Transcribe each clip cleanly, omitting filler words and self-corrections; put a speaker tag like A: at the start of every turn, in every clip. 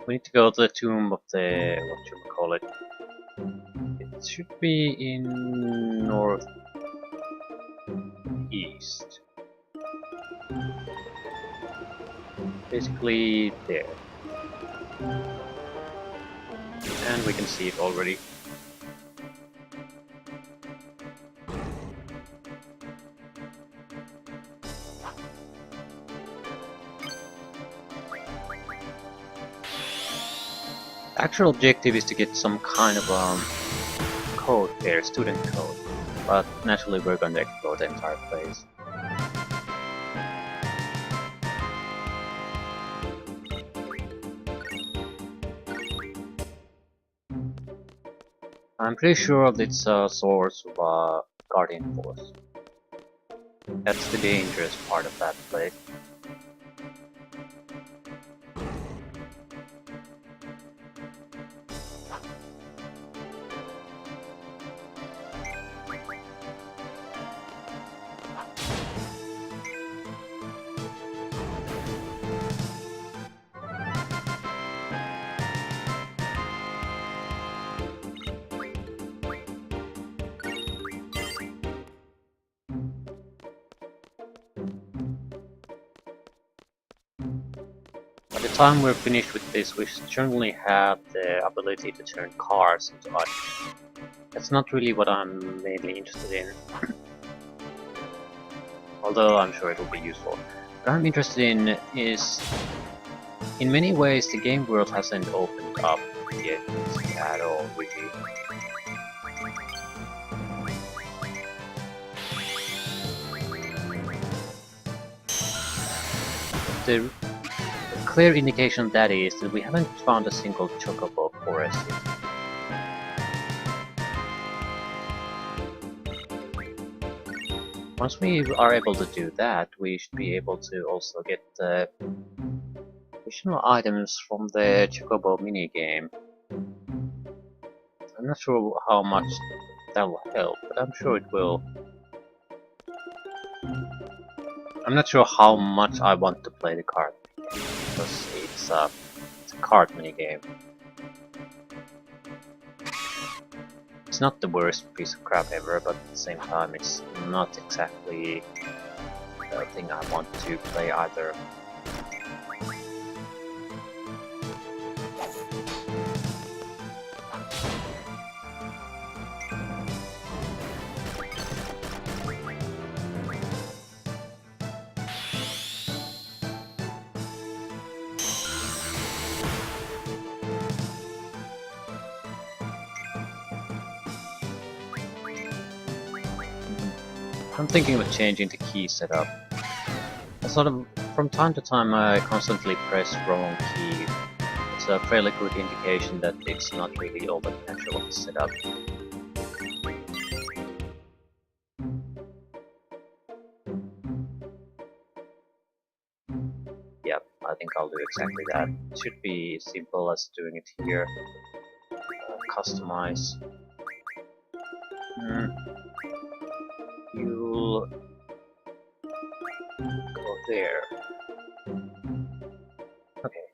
A: We need to go to the tomb of the whatchamacallit. It should be in northeast. Basically there. And we can see it already. The actual objective is to get some kind of code there, student code. But naturally we're going to explore the entire place. I'm pretty sure it's a source of Guardian Force. That's the dangerous part of that place. By the time we're finished with this, we certainly have the ability to turn cars into items. That's not really what I'm mainly interested in. Although I'm sure it will be useful. What I'm interested in is, in many ways, the game world hasn't opened up yet at all, really. The clear indication of that is that we haven't found a single chocobo forest yet. Once we are able to do that, we should be able to also get the additional items from the chocobo minigame. I'm not sure how much that will help, but I'm sure it will. I'm not sure how much I want to play the card because it's a card minigame. It's not the worst piece of crap ever, but at the same time it's not exactly the thing I want to play either. I'm thinking of changing the key setup. From time to time I constantly press wrong key. It's a fairly good indication that it's not really all that natural of the setup. Yep, I think I'll do exactly that. It should be simple as doing it here. Customize. You'll go there. Okay.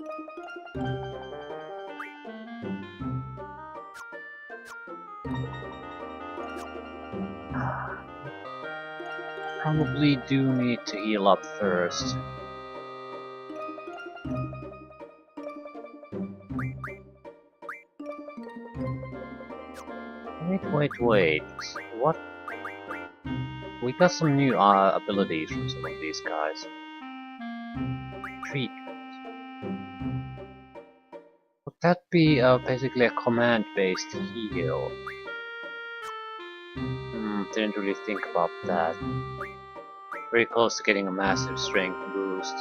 A: Probably do need to heal up first. Wait. What? We got some new abilities from some of these guys. Treatment. Would that be basically a command-based heal? Didn't really think about that. Very close to getting a massive strength boost.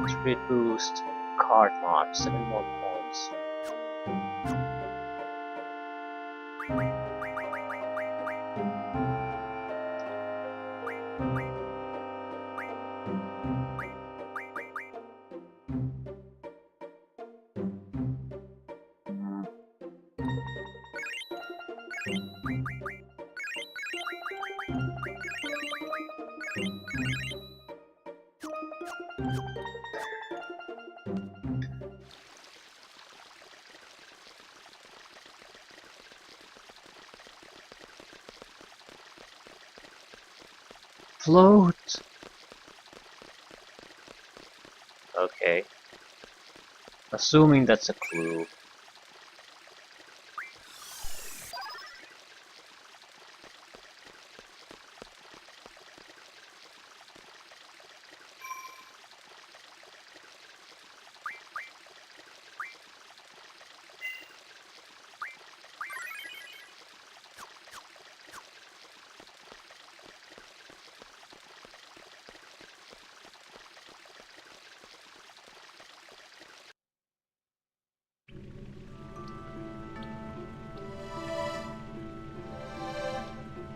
A: Speed boost. Card mark. 7 more points. Float! Okay. Assuming that's a clue.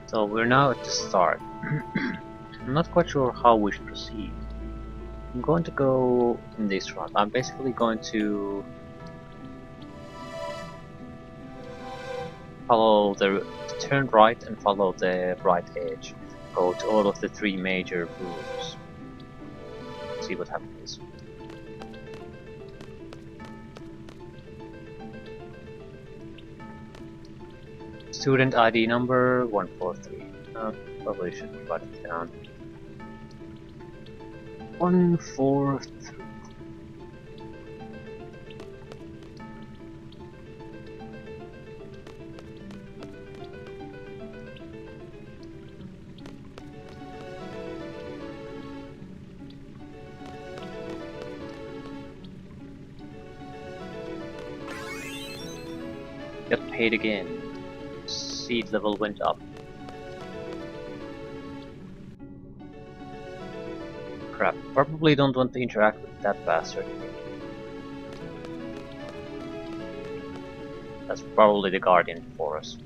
A: So we're now at the start. I'm not quite sure how we should proceed. I'm going to go in this route. I'm basically going to turn right and follow the right edge. Go to all of the 3 major rooms. See what happens. Student ID number 143. Probably shouldn't write it down. 143. Got paid again. Seed level went up. Crap, probably don't want to interact with that bastard. That's probably the guardian for us.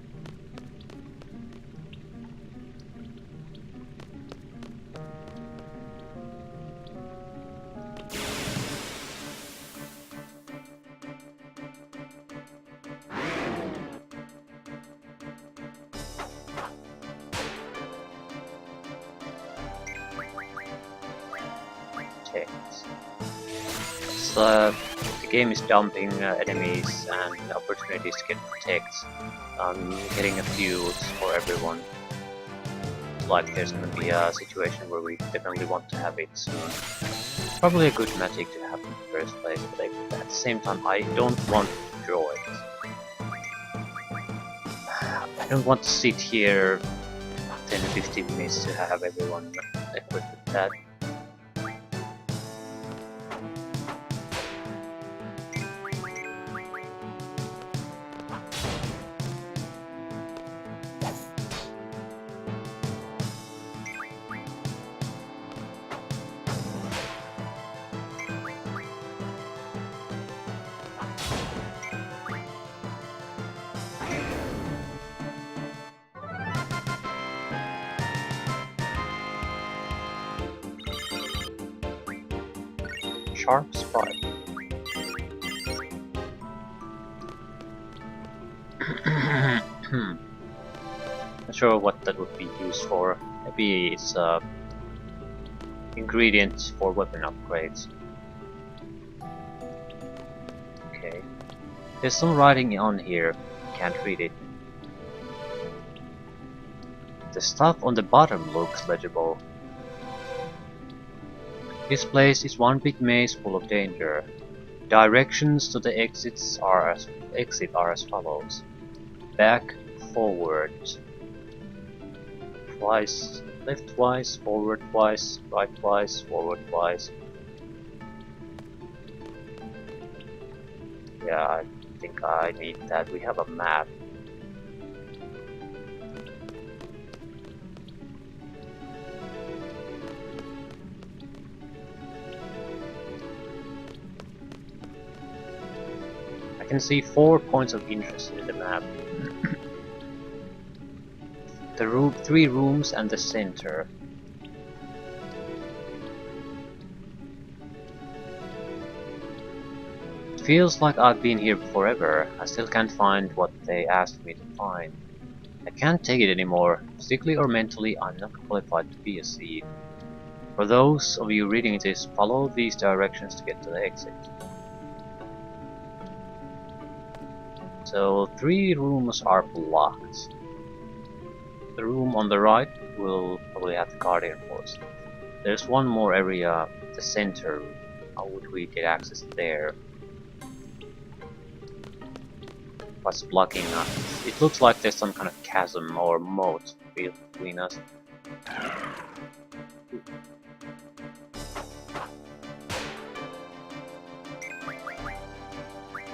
A: So, the game is dumping enemies and opportunities to get protects. Getting a few for everyone. Like there's gonna be a situation where we definitely want to have it soon. Probably a good magic to have in the first place, but at the same time I don't want to draw it. I don't want to sit here 10-15 minutes to have everyone equipped with that. Sharp spot. Not sure what that would be used for. Maybe it's ingredients for weapon upgrades. Okay. There's some writing on here. Can't read it. The stuff on the bottom looks legible. This place is one big maze full of danger. Directions to the exit are as follows. Back, forward. Twice, left twice, forward twice, right twice, forward twice. Yeah, I think I need that. We have a map. I can see 4 points of interest in the map. The 3 rooms and the center. It feels like I've been here forever. I still can't find what they asked me to find. I can't take it anymore. Physically or mentally, I'm not qualified to be a seed. For those of you reading this, follow these directions to get to the exit. So 3 rooms are blocked. the room on the right will probably have the Guardian Force. There's one more area, the center. How would we get access there? What's blocking us? It looks like there's some kind of chasm or moat between us.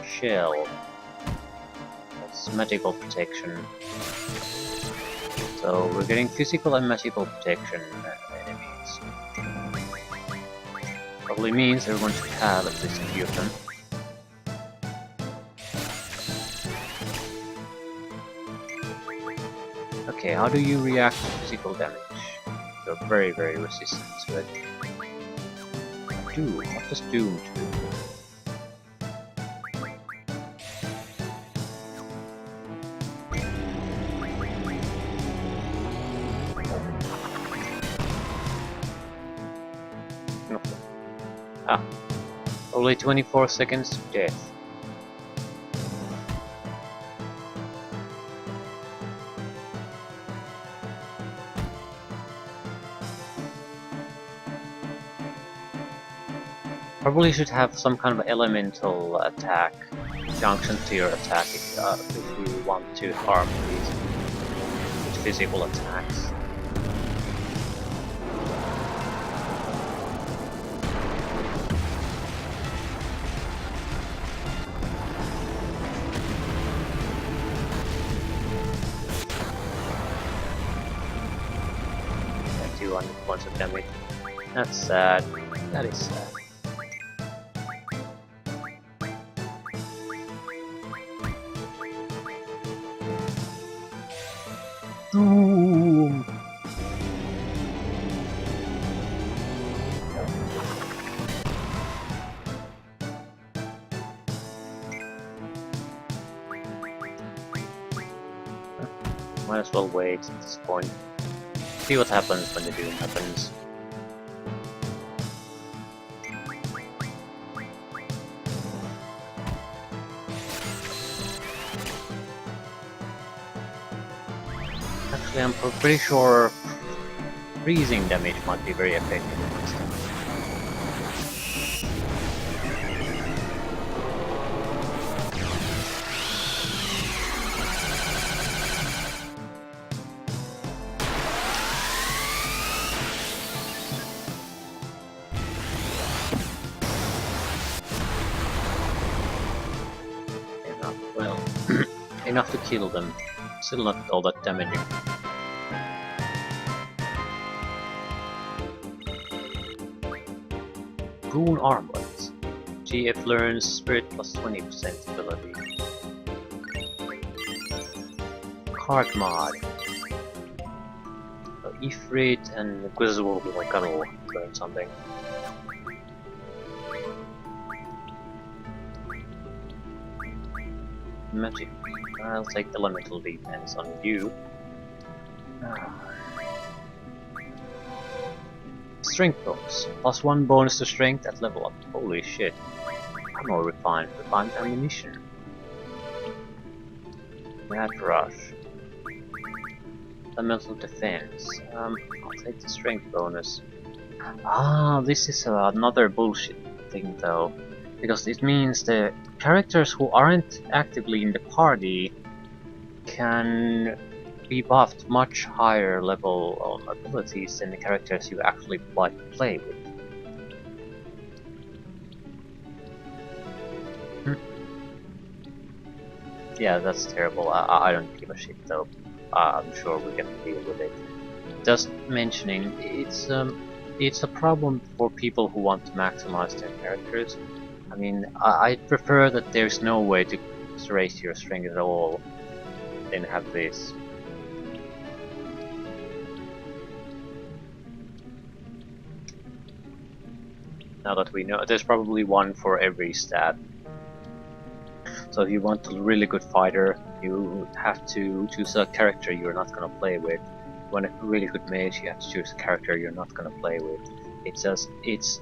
A: Shell. That's magical protection. So we're getting physical and magical protection enemies. Probably means we're going to have at least a few of them. Okay, how do you react to physical damage? You're very, very resistant to it. Doom, what does Doom do? Ah, only 24 seconds to death. Probably should have some kind of elemental attack junction to your attack if you want to harm these with physical attacks. And 200 points of damage. That's sad. That is sad. Doom. Might as well wait at this point. See what happens when the doom happens. Actually, I'm pretty sure freezing damage might be very effective in this. Enough, well, enough to kill them. Still not all that damaging. Rune Armlet. GF learns Spirit plus 20% ability. Card mod. So Ifrit and Gwizzle will gonna learn something. Magic. I'll take Elemental Defense on you. Strength bonus. Plus 1 bonus to strength at level up. Holy shit. Ammo refined. Refined ammunition. Mad rush. Elemental defense. I'll take the strength bonus. Ah, this is another bullshit thing though. Because it means the characters who aren't actively in the party can be buffed much higher level of abilities than the characters you actually like to play with. Yeah, that's terrible. I don't give a shit though. I'm sure we can deal with it. Just mentioning, it's a problem for people who want to maximize their characters. I mean, I prefer that there's no way to raise your strength at all than have this. Now that we know, there's probably one for every stat. So if you want a really good fighter, you have to choose a character you're not gonna play with. If you want a really good mage, you have to choose a character you're not gonna play with. It's just, it's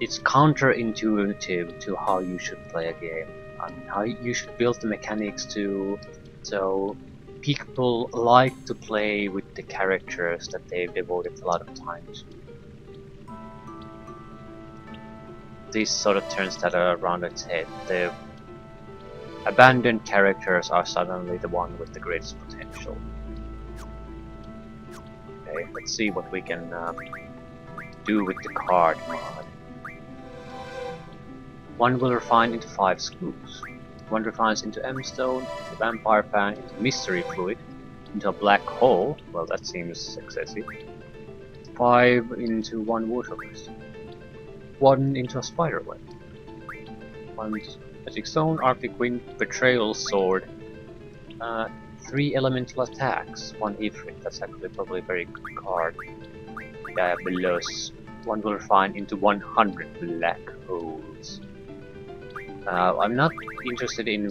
A: counterintuitive to how you should play a game. I mean, how you should build the mechanics to, so people like to play with the characters that they've devoted a lot of time to. This sort of turns that around its head. The abandoned characters are suddenly the one with the greatest potential. Okay, let's see what we can do with the card mod. One will refine into 5 screws. One refines into M-stone, into vampire fan, into mystery fluid, into a black hole. Well, that seems excessive. 5 into 1 water crystal. 1 into a spider web. 1 magic stone, arctic wind, betrayal sword. 3 elemental attacks. 1 Ifrit. That's actually probably a very good card. Diabolos. 1 will refine into 100 black holes. I'm not interested in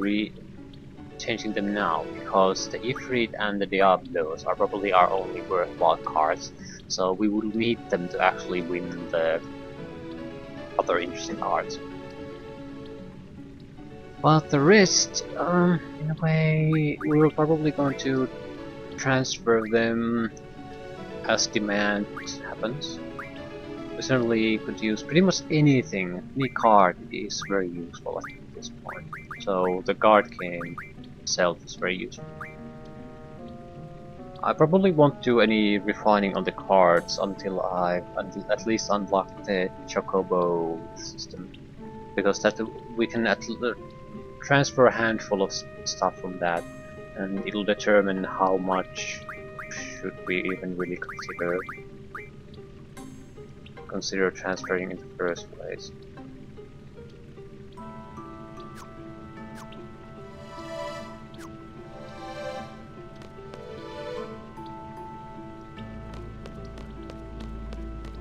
A: changing them now, because the Ifrit and the Diablos are probably our only worthwhile cards, so we will need them to actually win the other interesting cards. But the rest, in a way, we're probably going to transfer them as demand happens. We certainly could use pretty much anything. Any card is very useful at this point. So the guard game itself is very useful. I probably won't do any refining on the cards until I at least unlock the Chocobo system, because that we can transfer a handful of stuff from that, and it'll determine how much should we even really consider transferring in the first place.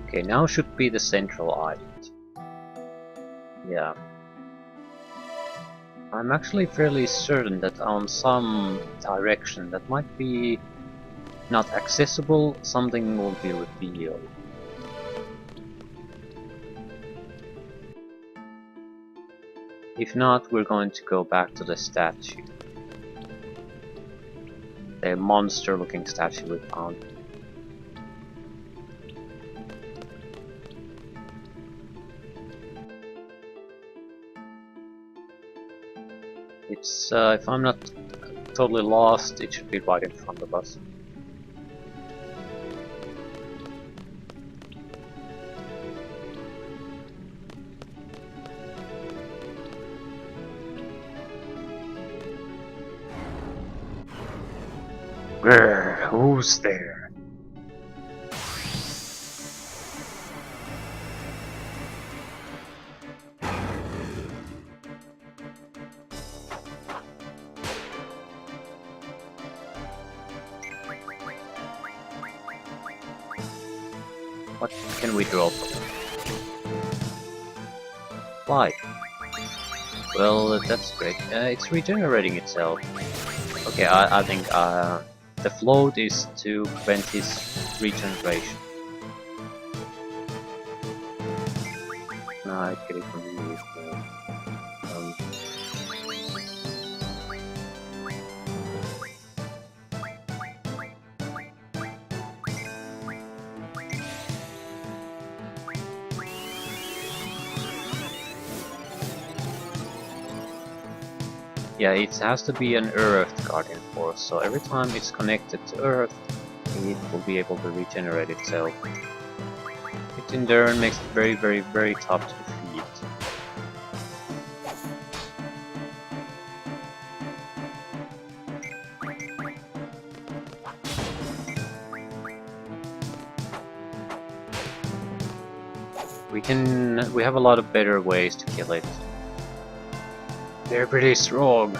A: Okay, now should be the central island. Yeah. I'm actually fairly certain that on some direction that might be not accessible, something will be revealed. If not, we're going to go back to the statue. The monster-looking statue we found. It's, if I'm not totally lost, it should be right in front of us. Grr, who's there? What can we draw from it? Life. Well, that's great. It's regenerating itself. Okay, I think the float is to prevent his regeneration. No, I get it from you. Yeah, it has to be an Earth Guardian Force, so every time it's connected to Earth, it will be able to regenerate itself. It in turn makes it very, very, very tough to defeat. We have a lot of better ways to kill it. They're pretty strong.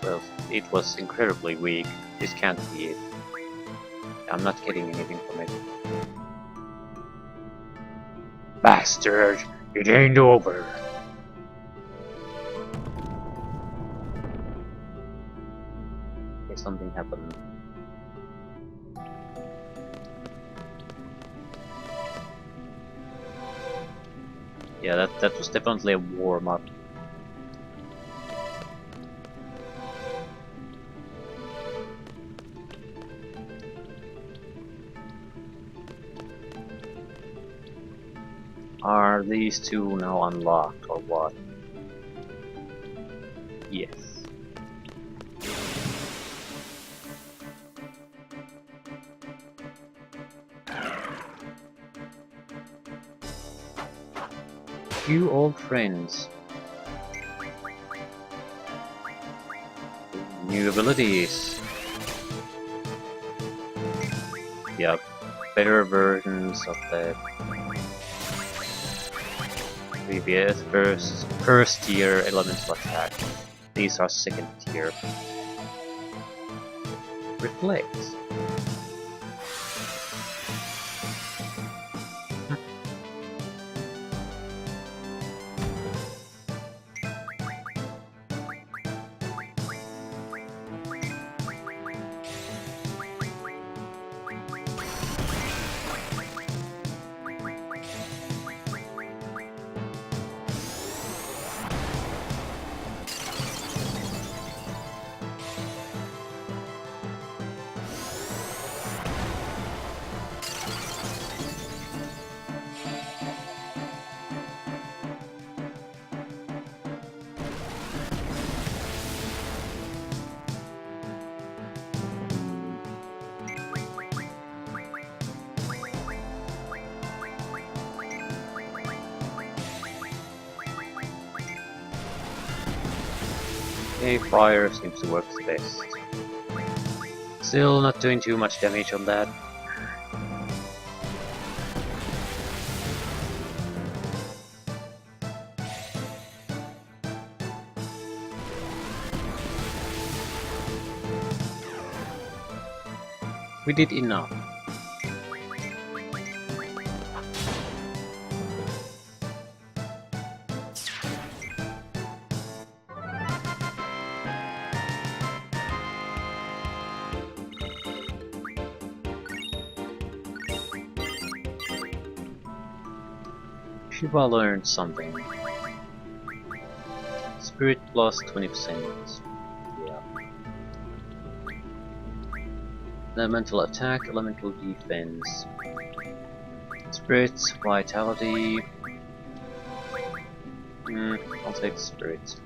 A: Well, it was incredibly weak. This can't be it. I'm not getting anything from it. Bastard! It ain't over! Okay, something happened. Yeah, that was definitely a warm-up. Are these two now unlocked or what? Yes. Few old friends. New abilities. Yeah, better versions of the previous first tier elemental attack. These are second tier. Reflect. Okay, fire seems to work the best. Still not doing too much damage on that. We did enough. Shiva learned something. Spirit plus 20%. Yeah. Elemental attack, elemental defense. Spirits, vitality. I'll take spirits.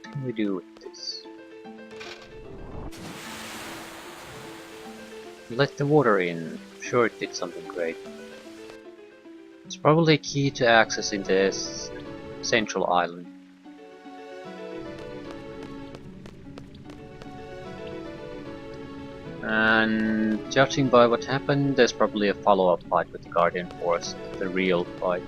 A: What can we do with this? Let the water in. I'm sure it did something great. It's probably key to accessing this central island. And judging by what happened, there's probably a follow-up fight with the Guardian Force, the real fight.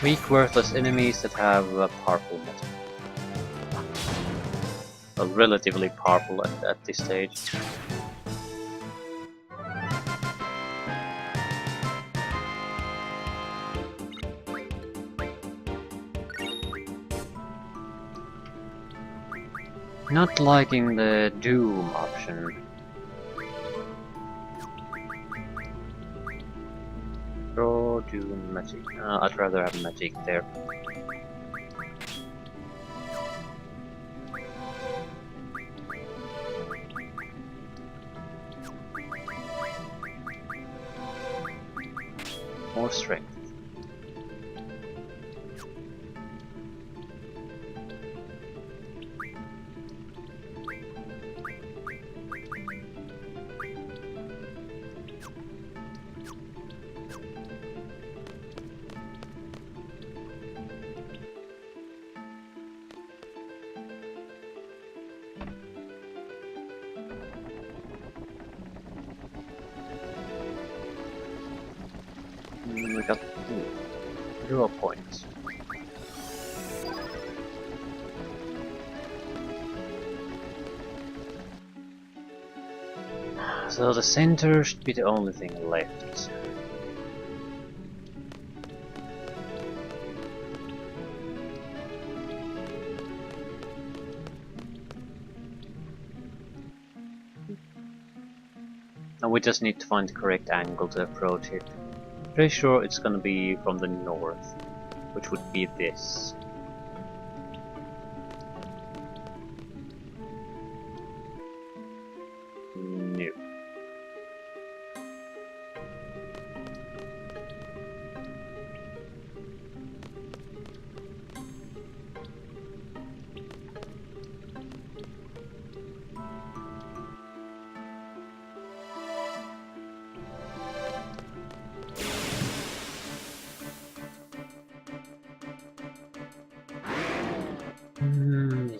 A: Weak, worthless enemies that have powerful metal. Well, relatively powerful at this stage. Not liking the Doom option. Draw Doom magic. I'd rather have magic there. More strength. got 0 points. So the center should be the only thing left. And we just need to find the correct angle to approach it. Pretty sure it's gonna be from the north, which would be this. No.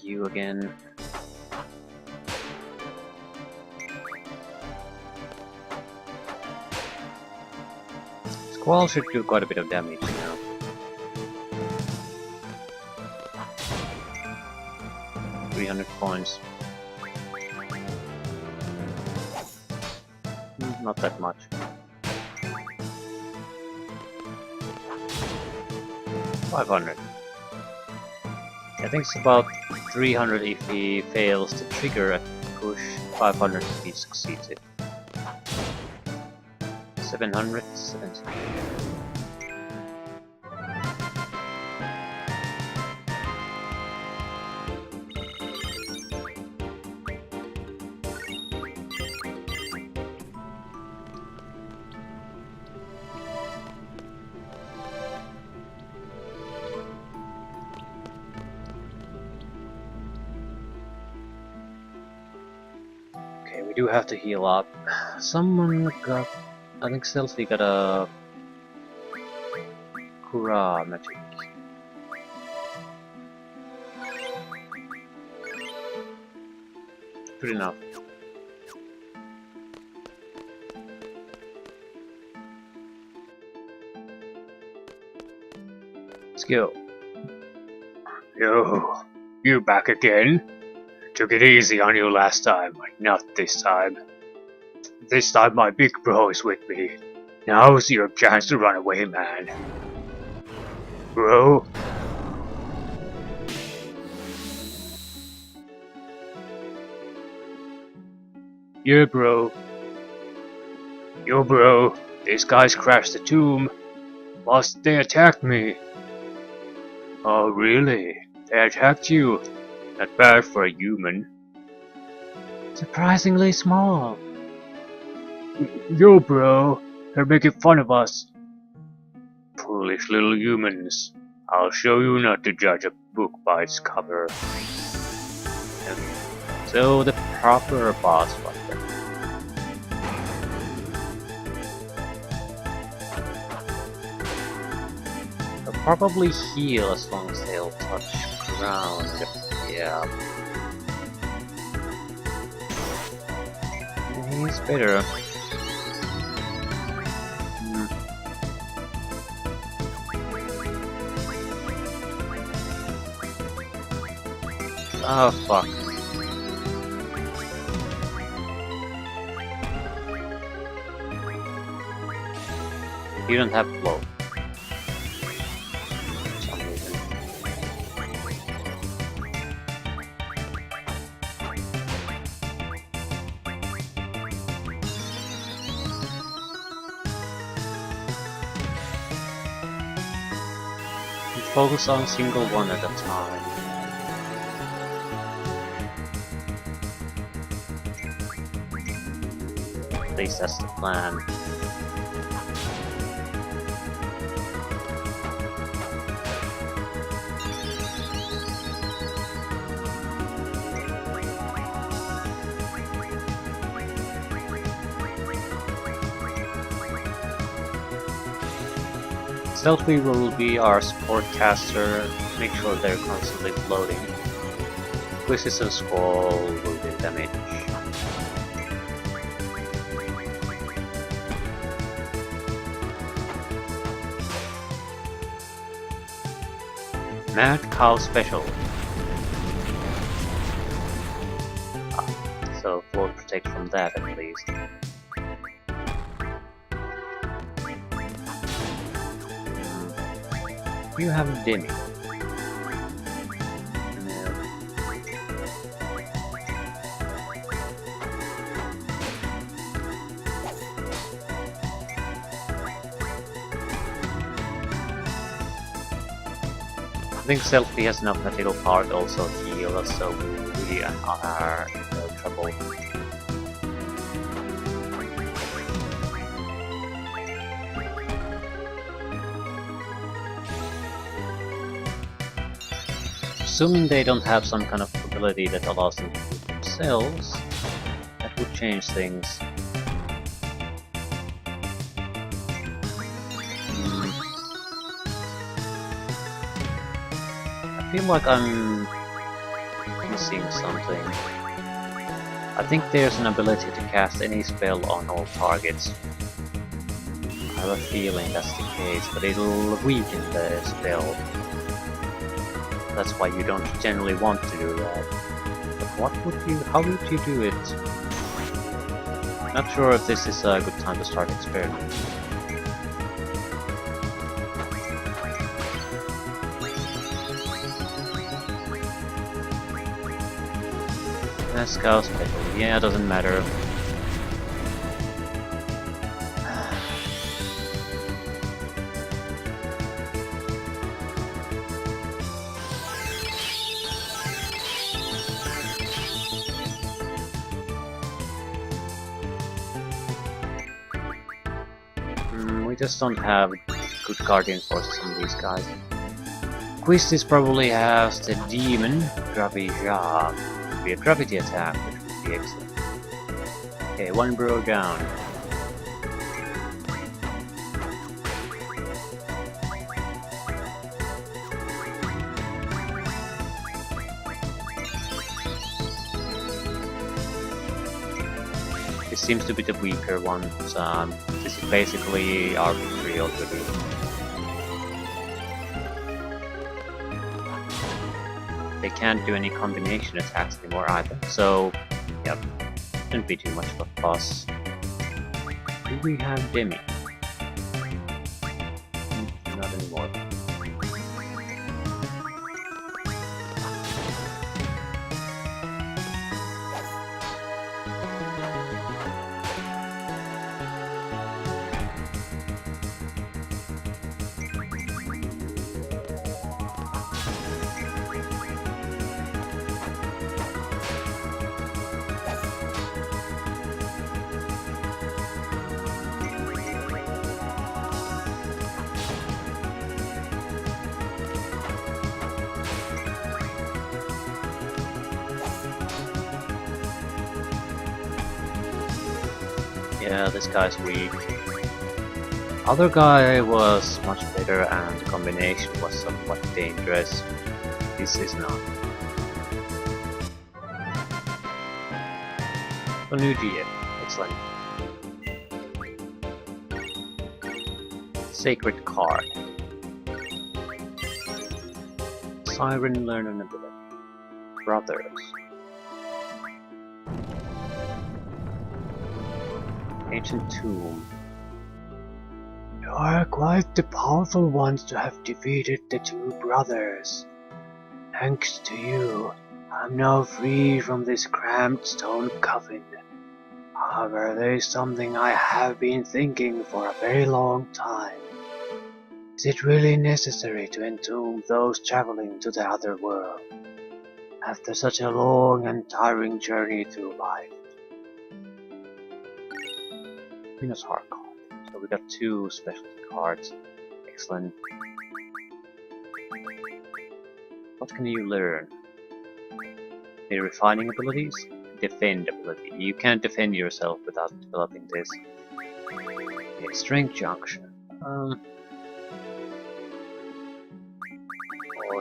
A: You again. Squall should do quite a bit of damage now. $300 not that much. $500. I think it's about 300 if he fails to trigger a push, 500 if he succeeds it. 700, 700. Okay, we do have to heal up. Someone got... I think Selfie got a... Kura magic. Good enough. Let's go.
B: Yo, you back again? Took it easy on you last time, not this time. This time my big bro is with me. Now's your chance to run away, man. Bro? Yeah, bro. Yo, bro. These guys crashed the tomb. Plus, they attacked me. Oh, really? They attacked you? Not bad for a human.
A: Surprisingly small.
B: Yo, bro. They're making fun of us. Foolish little humans. I'll show you not to judge a book by its cover.
A: So the proper boss fight then. They'll probably heal as long as they'll touch ground. Yeah. He's better. Oh fuck. You don't have flow. For some reason. You focus on single one at a time. At least that's the plan. Selfie will be our support caster, make sure they're constantly floating. Quizzes and Squall will do damage. Mad Cow Special. So float protect from that at least. You have Demi. I think Selfie has enough magical power to also heal us, so we are in no trouble. Assuming they don't have some kind of ability that allows them to heal themselves, that would change things. I feel like I'm missing something. I think there's an ability to cast any spell on all targets. I have a feeling that's the case, but it'll weaken the spell. That's why you don't generally want to do that. But how would you do it? Not sure if this is a good time to start experimenting. Scout special. Yeah, doesn't matter. We just don't have good guardian forces on these guys. Quistis probably has the demon Gravija. Be a gravity attack, which would be excellent. Okay, one bro down. This seems to be the weaker one, so this is basically arbitrary already. They can't do any combination attacks anymore either, so yep, shouldn't be too much of a fuss. Do we have Demi? Not anymore. Yeah, this guy's weak. Other guy was much better and the combination was somewhat dangerous. This is not. A new GM. Excellent. Sacred card. Siren learner ability. Brothers. Ancient tomb. You are quite the powerful ones to have defeated the two brothers. Thanks to you, I'm now free from this cramped stone coffin. However, there is something I have been thinking for a very long time. Is it really necessary to entomb those traveling to the other world, after such a long and tiring journey through life? Minotaur card. So we got two specialty cards. Excellent. What can you learn? The refining abilities? Defend ability. You can't defend yourself without developing this. Okay, strength junction. Or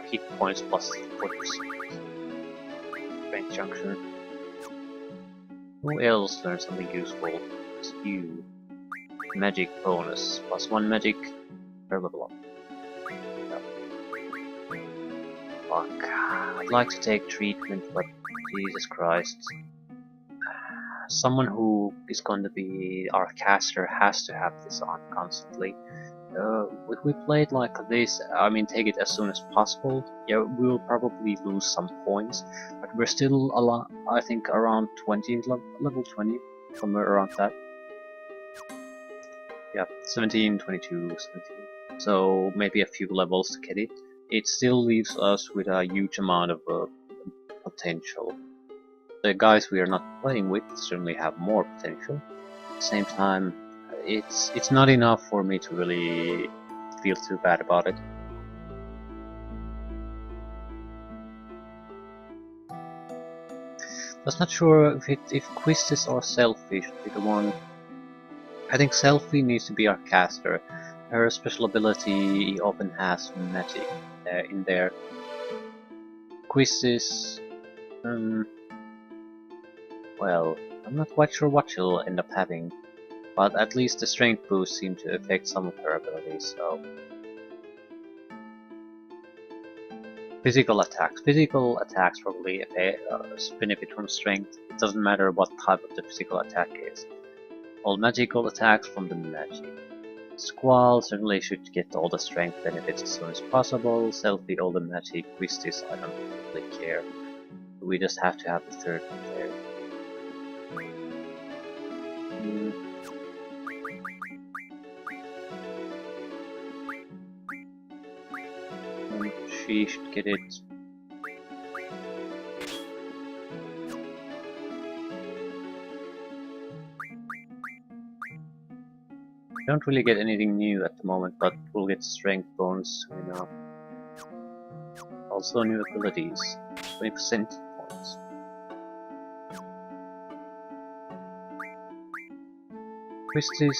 A: hit points plus 40%. Strength junction. Who else learned something useful? It's you. Magic bonus. +1 magic per level up. Yep. fuck. I'd like to take treatment, but Jesus Christ. Someone who is going to be our caster has to have this on constantly. If we play it like this, I mean take it as soon as possible, yeah, we'll probably lose some points, but we're still a lot, I think around 20, level 20, somewhere around that. Yeah, 17, 22, 17. So maybe a few levels to get it. It still leaves us with a huge amount of potential. The guys we are not playing with certainly have more potential. At the same time, it's not enough for me to really feel too bad about it. Just not sure if Quistis or Selfie should be the one. I think Selfie needs to be our caster. Her special ability often has magic in there. Quistis, well, I'm not quite sure what she'll end up having. But at least the strength boost seemed to affect some of her abilities, so... Physical attacks. Physical attacks probably benefit from strength. It doesn't matter what type of the physical attack is. All magical attacks from the magic. Squall certainly should get all the strength benefits as soon as possible. Selfie all the magic. Quistis, I don't really care. We just have to have the third one there. She should get it. Don't really get anything new at the moment, but we'll get strength bonus soon enough. Also new abilities, 20% points. Quistis,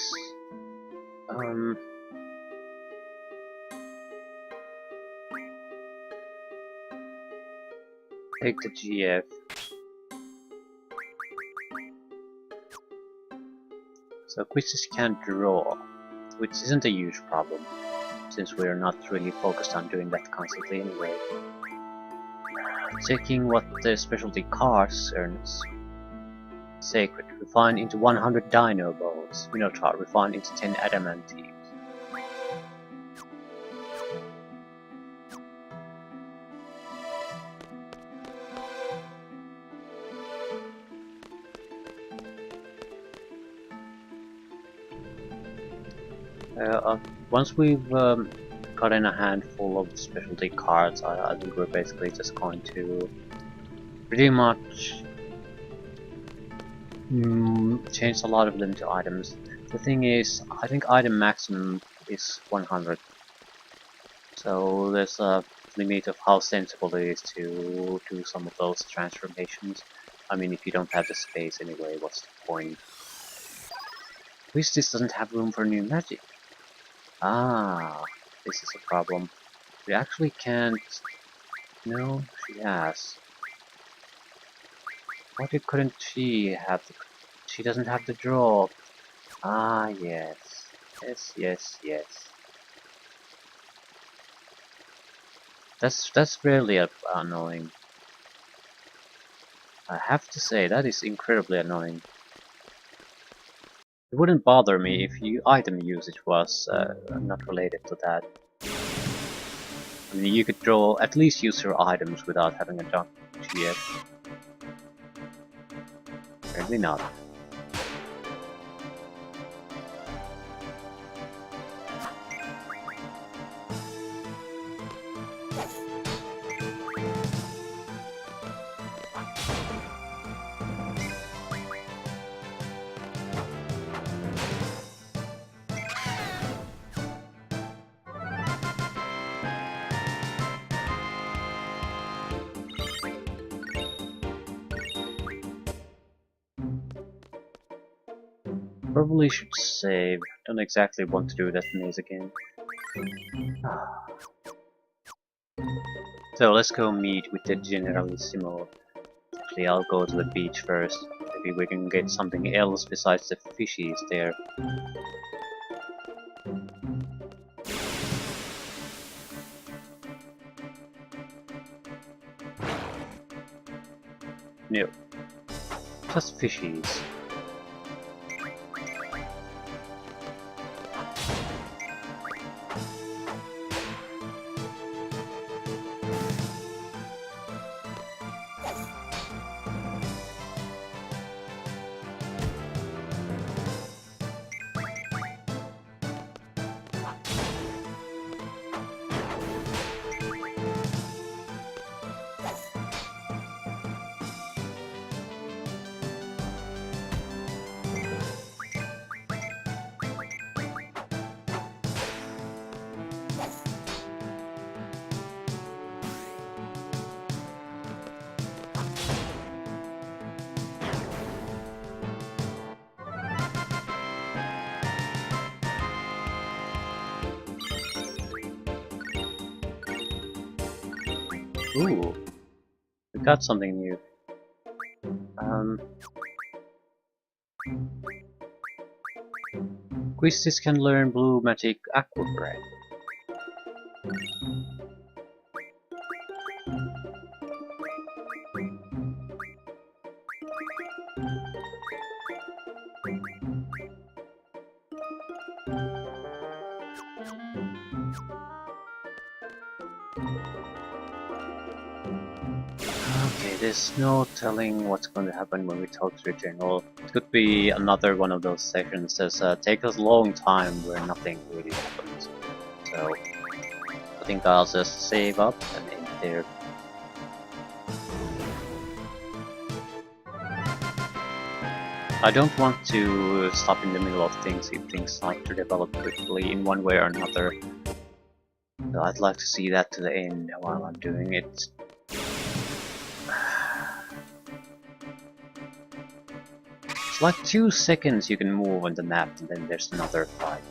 A: take the GF. So Quistis can't draw, which isn't a huge problem, since we're not really focused on doing that constantly anyway. Checking what the specialty cards earns. Sacred, refined into 100 Dino Bones. Minotaur, refined into 10 Adamantine. Once we've gotten a handful of specialty cards, I think we're basically just going to pretty much change a lot of them to items. The thing is, I think item maximum is 100. So there's a limit of how sensible it is to do some of those transformations. I mean, if you don't have the space anyway, what's the point? Quistis doesn't have room for new magic. Ah, this is a problem. We actually can't... No, she has. Why couldn't she have the... She doesn't have the draw. Ah, yes. Yes. That's really annoying. I have to say, that is incredibly annoying. It wouldn't bother me if item usage was not related to that. I mean, you could at least use your items without having a jump yet. Apparently not. Probably should save. Don't exactly want to do that maze again. So let's go meet with the Generalissimo. Actually, I'll go to the beach first. Maybe we can get something else besides the fishies there. No. Just fishies. Ooh, we got something new. Quistis can learn Blue Magic Aqua Breath. Okay, there's no telling what's going to happen when we talk to the general. It could be another one of those sessions that take us a long time where nothing really happens. So, I think I'll just save up and end there. I don't want to stop in the middle of things if things start to develop quickly in one way or another. So I'd like to see that to the end while I'm doing it. It's like 2 seconds you can move on the map and then there's another fight.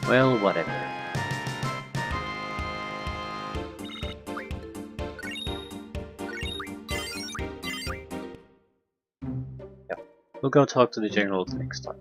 A: Well, whatever. We'll go talk to the general next time.